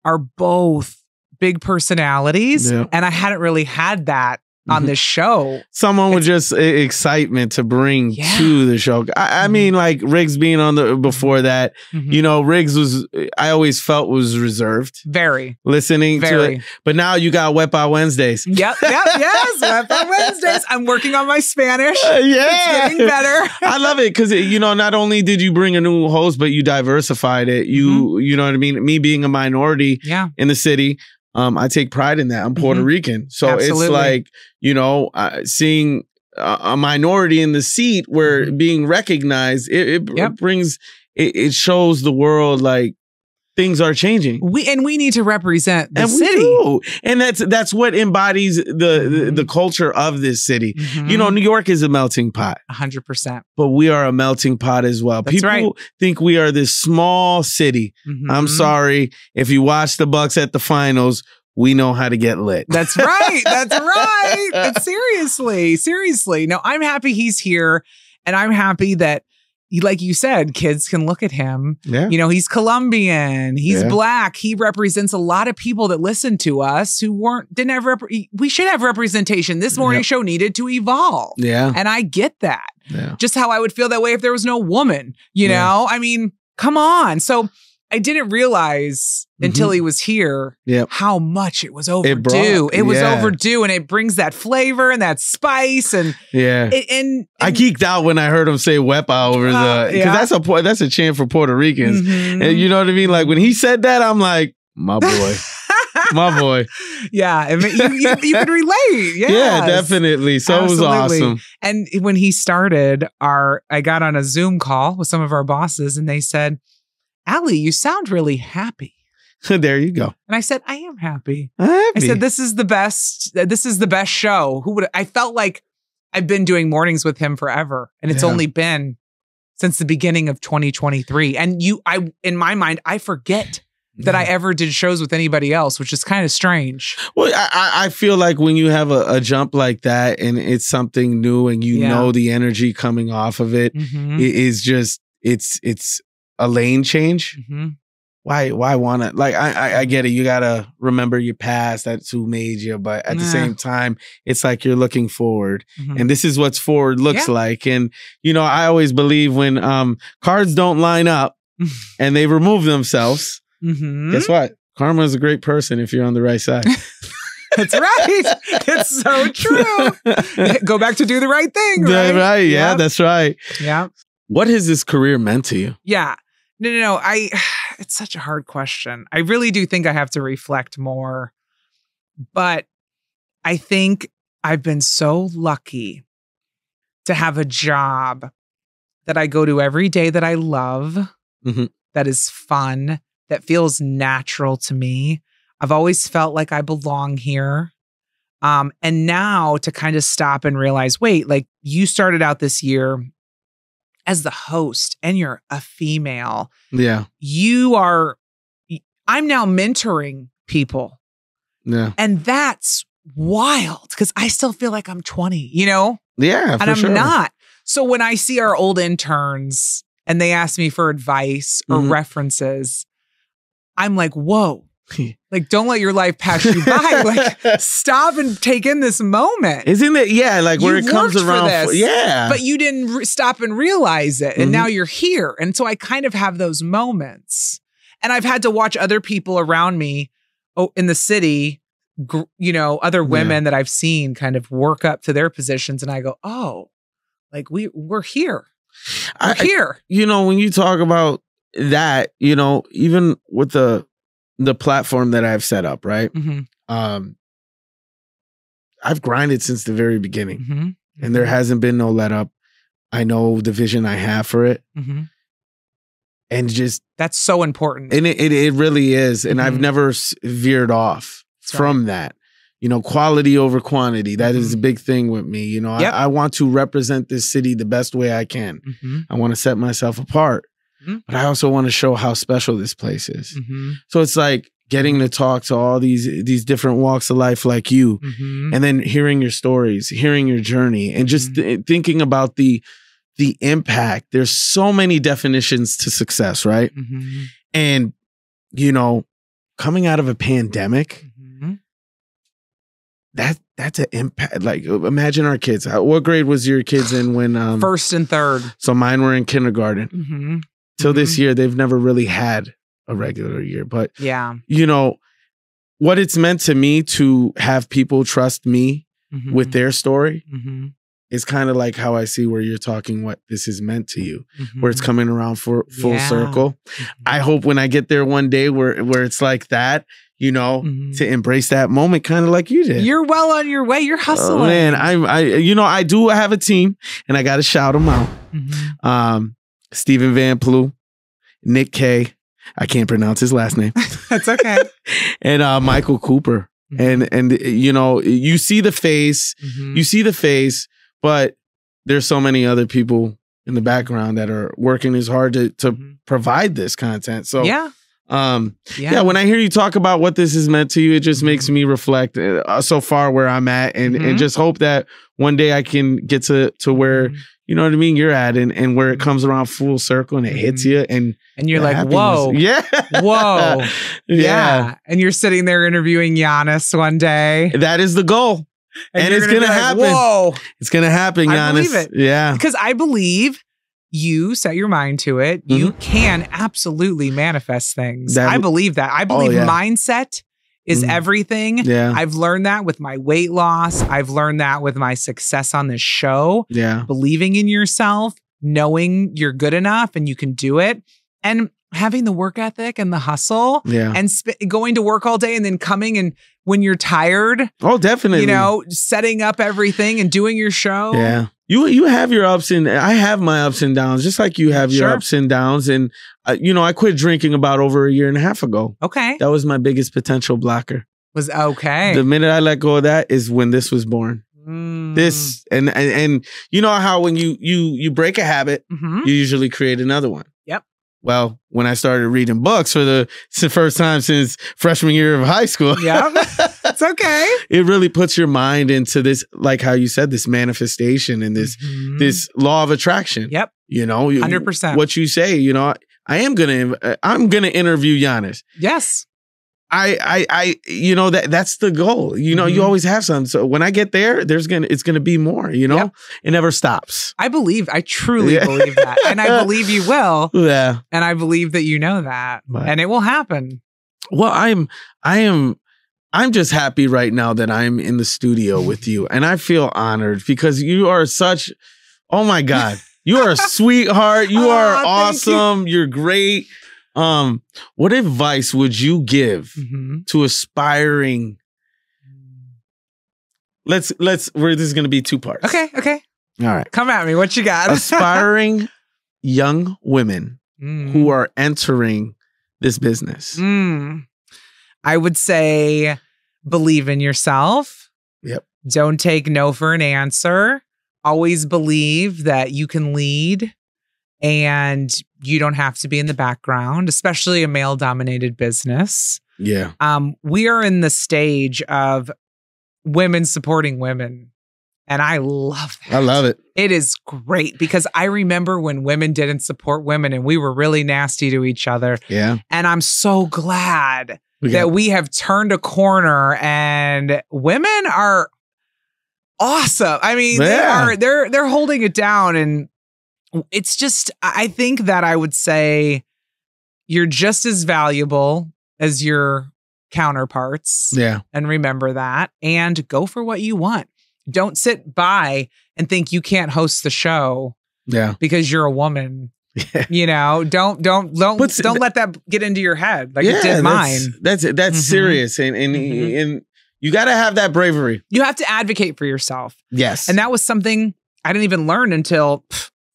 are both big personalities. And I hadn't really had that on this show. Someone with just excitement to bring to the show. I mean, like Riggs being on before that, Riggs was, I always felt was reserved. Very. Listening to it. But now you got Wet by Wednesdays. Yes. Wet by Wednesdays. I'm working on my Spanish. It's getting better. I love it because, not only did you bring a new host, but you diversified it. You know what I mean? Me being a minority in the city, I take pride in that. I'm Puerto Rican. So it's like, seeing a minority in the seat where being recognized, it brings, it shows the world like things are changing. We need to represent the city. We do. And that's what embodies the culture of this city. New York is a melting pot. 100%. But we are a melting pot as well. People think we are this small city. I'm sorry. If you watch the Bucks at the finals, we know how to get lit. That's right. That's right. But seriously. No, I'm happy he's here. And I'm happy that, like you said, kids can look at him. Yeah. He's Colombian. He's Black. He represents a lot of people that listen to us who didn't have we should have representation. This morning show needed to evolve. Yeah. And I get that. Yeah. Just how I would feel that way if there was no woman, know? I mean, come on. So I didn't realize until he was here how much it was overdue. It was overdue, and it brings that flavor and that spice. And and I geeked out when I heard him say "wepa" over because that's a chant for Puerto Ricans, and you know what I mean. Like when he said that, I'm like, my boy. My boy. Yeah. I mean, you can relate. Yes. Yeah, definitely. So Absolutely. It was awesome. And when he started, I got on a Zoom call with some of our bosses, and they said, Allie, you sound really happy. There you go. And I said, I am happy. I said, this is the best show. I felt like I've been doing mornings with him forever. And it's only been since the beginning of 2023. And in my mind, I forget that I ever did shows with anybody else, which is kind of strange. Well, I feel like when you have a jump like that and it's something new and you know the energy coming off of it, it is just, it's a lane change. Why want to, like, I get it. You got to remember your past. That's who made you. But at the same time, it's like you're looking forward. And this is what forward looks like. And, I always believe when cards don't line up and they remove themselves, guess what? Karma is a great person if you're on the right side. That's right. It's so true. Go back to do the right thing, right? That's right. Yeah, that's right. Yeah. What has this career meant to you? Yeah. No. It's such a hard question. I really do think I have to reflect more. But I think I've been so lucky to have a job that I go to every day that I love, that is fun, that feels natural to me. I've always felt like I belong here. And now to kind of stop and realize, wait, like you started out this year as the host and you're a female, yeah, I'm now mentoring people. Yeah. And that's wild because I still feel like I'm 20, you know? Yeah, and I'm not. So when I see our old interns and they ask me for advice or references, I'm like, whoa. Like, don't let your life pass you by. Like, stop and take in this moment. Isn't it? Yeah, like where it comes around. But you didn't stop and realize it. And now you're here. And so I kind of have those moments. And I've had to watch other people around me in the city, you know, other women that I've seen kind of work up to their positions. And I go, oh, like we're here. We're here. You know, when you talk about that, you know, even with the platform that I've set up, right? I've grinded since the very beginning and there hasn't been no let up. I know the vision I have for it. And just that's so important. And it really is. And I've never veered off from that. You know, quality over quantity. That is a big thing with me. You know, I want to represent this city the best way I can. I want to set myself apart. But I also want to show how special this place is. So it's like getting to talk to all these different walks of life like you, and then hearing your stories, hearing your journey, and just thinking about the impact. There's so many definitions to success, right? And, you know, coming out of a pandemic, that's an impact. Like, imagine our kids. What grade was your kids in when? First and third. So mine were in kindergarten. Till this year, they've never really had a regular year. But, you know, what it's meant to me to have people trust me with their story is kind of like how I see where you're talking what this is meant to you, where it's coming around for full circle. I hope when I get there one day where it's like that, you know, to embrace that moment kind of like you did. You're well on your way. You're hustling. Oh, man, I do have a team and I got to shout them out. Stephen Van Ploe, Nick K. I can't pronounce his last name. That's okay. And Michael Cooper. And you know, you see the face, but there's so many other people in the background that are working as hard to provide this content. So when I hear you talk about what this has meant to you, it just makes me reflect so far where I'm at and just hope that one day I can get to where, you know what I mean, you're at and where it comes around full circle and it hits you and you're like, happiness. Whoa. Yeah. Whoa. Yeah. And you're sitting there interviewing Giannis one day. That is the goal. And it's going to happen. Whoa. It's going to happen, Giannis. I believe it. Yeah. Because I believe you set your mind to it. You can absolutely manifest things. I believe that. I believe mindset is everything. Yeah. I've learned that with my weight loss. I've learned that with my success on this show. Yeah. Believing in yourself, knowing you're good enough and you can do it. And having the work ethic and the hustle and going to work all day and then coming and when you're tired. Oh, definitely. You know, setting up everything and doing your show. Yeah. You have your ups and I have my ups and downs, just like you have your ups and downs. And, you know, I quit drinking about over a year and a half ago. Okay. That was my biggest potential blocker. Was okay. The minute I let go of that is when this was born. This and you know how when you break a habit, you usually create another one. Yep. Well, when I started reading books for the first time since freshman year of high school. Yeah, it's okay. It really puts your mind into this, like how you said, this manifestation and this law of attraction. Yep. You know, 100%. What you say, you know, I'm gonna interview Giannis. Yes. I you know, that's the goal. You know, you always have some. So when I get there, it's gonna be more, you know, it never stops. I truly believe that. And I believe you will. Yeah. And I believe that you know that. But, and it will happen. Well, I'm just happy right now that I'm in the studio with you. And I feel honored because you are such, oh my God, you are a sweetheart. You are awesome. You're great. What advice would you give to aspiring? This is going to be two parts. Okay. All right. Come at me. What you got? Aspiring young women who are entering this business. I would say believe in yourself. Yep. Don't take no for an answer. Always believe that you can lead. and you don't have to be in the background, especially a male-dominated business. Yeah. We are in the stage of women supporting women. And I love that. I love it. It is great because I remember when women didn't support women and we were really nasty to each other. Yeah. And I'm so glad that we have turned a corner and women are awesome. I mean, they're holding it down. And it's just, I think that I would say you're just as valuable as your counterparts. Yeah. And remember that and go for what you want. Don't sit by and think you can't host the show. Yeah. Because you're a woman. Yeah. You know, don't let that get into your head like it did mine. That's serious. And you got to have that bravery. You have to advocate for yourself. Yes. And that was something I didn't even learn until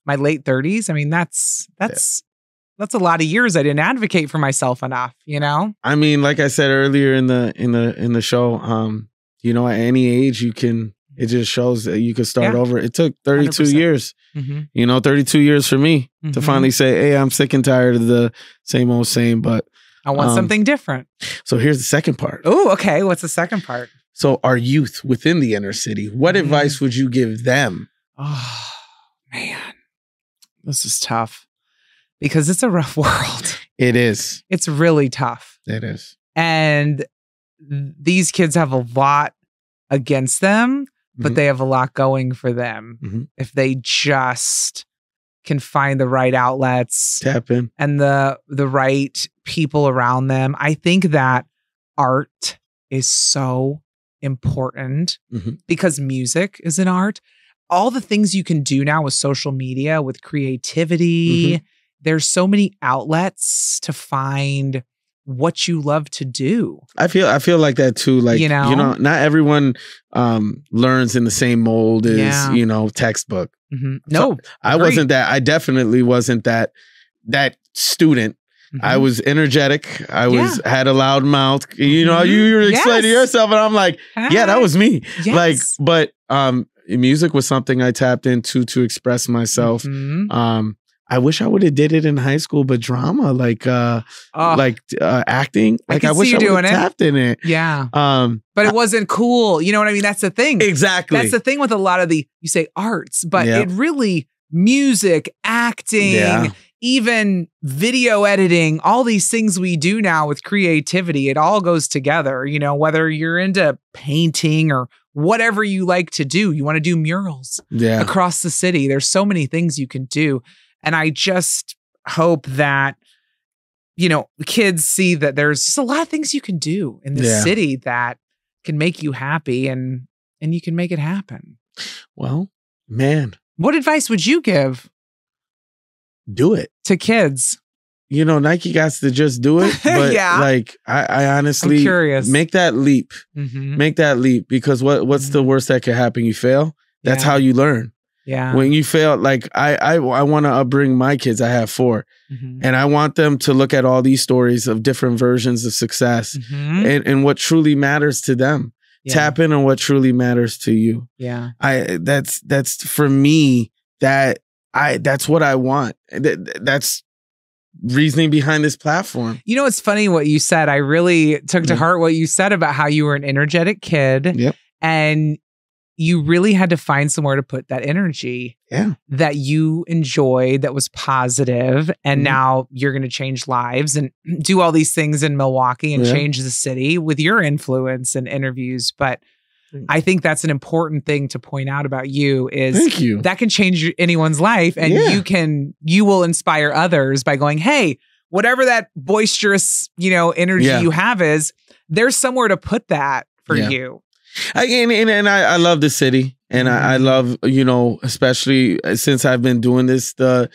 my late 30s. I mean, that's a lot of years I didn't advocate for myself enough, you know? I mean, like I said earlier in the show, you know, at any age it just shows that you could start over. It took 32 100%. Years, you know, 32 years for me to finally say, hey, I'm sick and tired of the same old same, but I want something different. So here's the second part. Oh, okay. What's the second part? So our youth within the inner city, what advice would you give them? Oh, man, this is tough because it's a rough world. It is. It's really tough. It is. And these kids have a lot against them, but they have a lot going for them. If they just can find the right outlets, tap in, and the right people around them. I think that art is so important because music is an art. All the things you can do now with social media, with creativity, there's so many outlets to find what you love to do. I feel like that too. Like, you know, not everyone learns in the same mold as, you know, textbook. No, so I definitely wasn't that student. I was energetic. I had a loud mouth. You know, you were explaining yourself and I'm like, yeah, that was me. Like, but music was something I tapped into to express myself. I wish I would have did it in high school, but drama, acting, like I wish I would have tapped in it. Yeah. But it wasn't cool. You know what I mean? That's the thing. Exactly. That's the thing with a lot of you say arts, but it really, music, acting, even video editing, all these things we do now with creativity, it all goes together. You know, whether you're into painting or whatever you like to do, you want to do murals across the city. There's so many things you can do. And I just hope that, you know, kids see that there's just a lot of things you can do in the city that can make you happy and you can make it happen. Well, man. What advice would you give? Do it. To kids. You know, Nike got to just do it. But like, I honestly, I'm curious. Make that leap. Make that leap because what's the worst that could happen? You fail. That's how you learn. Yeah. When you fail, like I want to upbring my kids. I have 4. And I want them to look at all these stories of different versions of success and what truly matters to them. Yeah. Tap in on what truly matters to you. Yeah. That's for me, that's what I want. That's reasoning behind this platform. You know, it's funny what you said. I really took to heart what you said about how you were an energetic kid. And you really had to find somewhere to put that energy that you enjoyed, that was positive. And now you're going to change lives and do all these things in Milwaukee and change the city with your influence and interviews. But I think that's an important thing to point out about you is that can change anyone's life. And you will inspire others by going, hey, whatever that boisterous, you know, energy you have is, there's somewhere to put that for you. I love the city, and I love, you know, especially since I've been doing this, the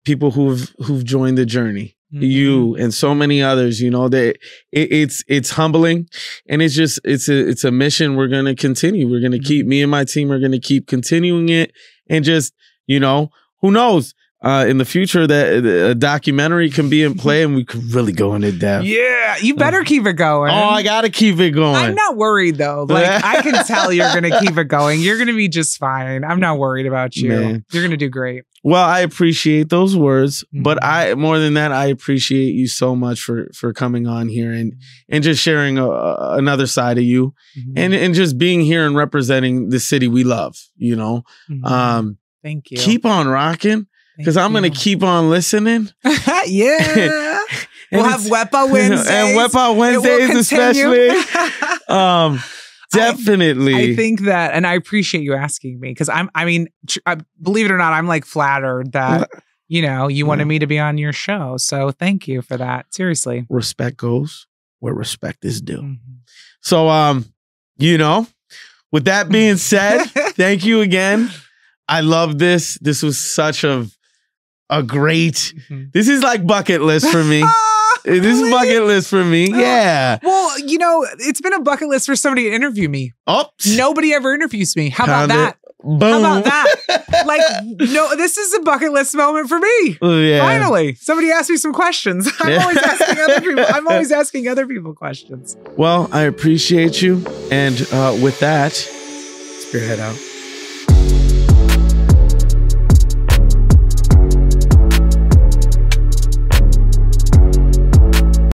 people who've joined the journey, you and so many others. You know, it's humbling, and it's a mission. We're gonna continue. We're gonna keep, me and my team are gonna keep continuing it, and just, you know, who knows? in the future that a documentary can be in play and we could really go into depth. Yeah, you better keep it going. Oh, I gotta keep it going. I'm not worried though. Like I can tell you're gonna keep it going. You're gonna be just fine. I'm not worried about you. Man. You're gonna do great. Well, I appreciate those words, but more than that, I appreciate you so much for coming on here and just sharing another side of you and just being here and representing the city we love. You know, thank you. Keep on rocking. Because I'm going to keep on listening. Yeah. We'll have Wepa Wednesdays. And Wepa Wednesdays especially. Definitely. I think that, and I appreciate you asking me because believe it or not, I'm like flattered that, you wanted me to be on your show. So thank you for that. Seriously. Respect goes where respect is due. So, with that being said, thank you again. I love this. This was such a great, this is like bucket list for me. This is bucket list for me. Yeah. Well, it's been a bucket list for somebody to interview me. Oh, nobody ever interviews me. How about that? Boom. How about that? No, this is a bucket list moment for me. Yeah. Finally, somebody asked me some questions. I'm always asking other people questions. Well, I appreciate you. And with that, Spearhead out.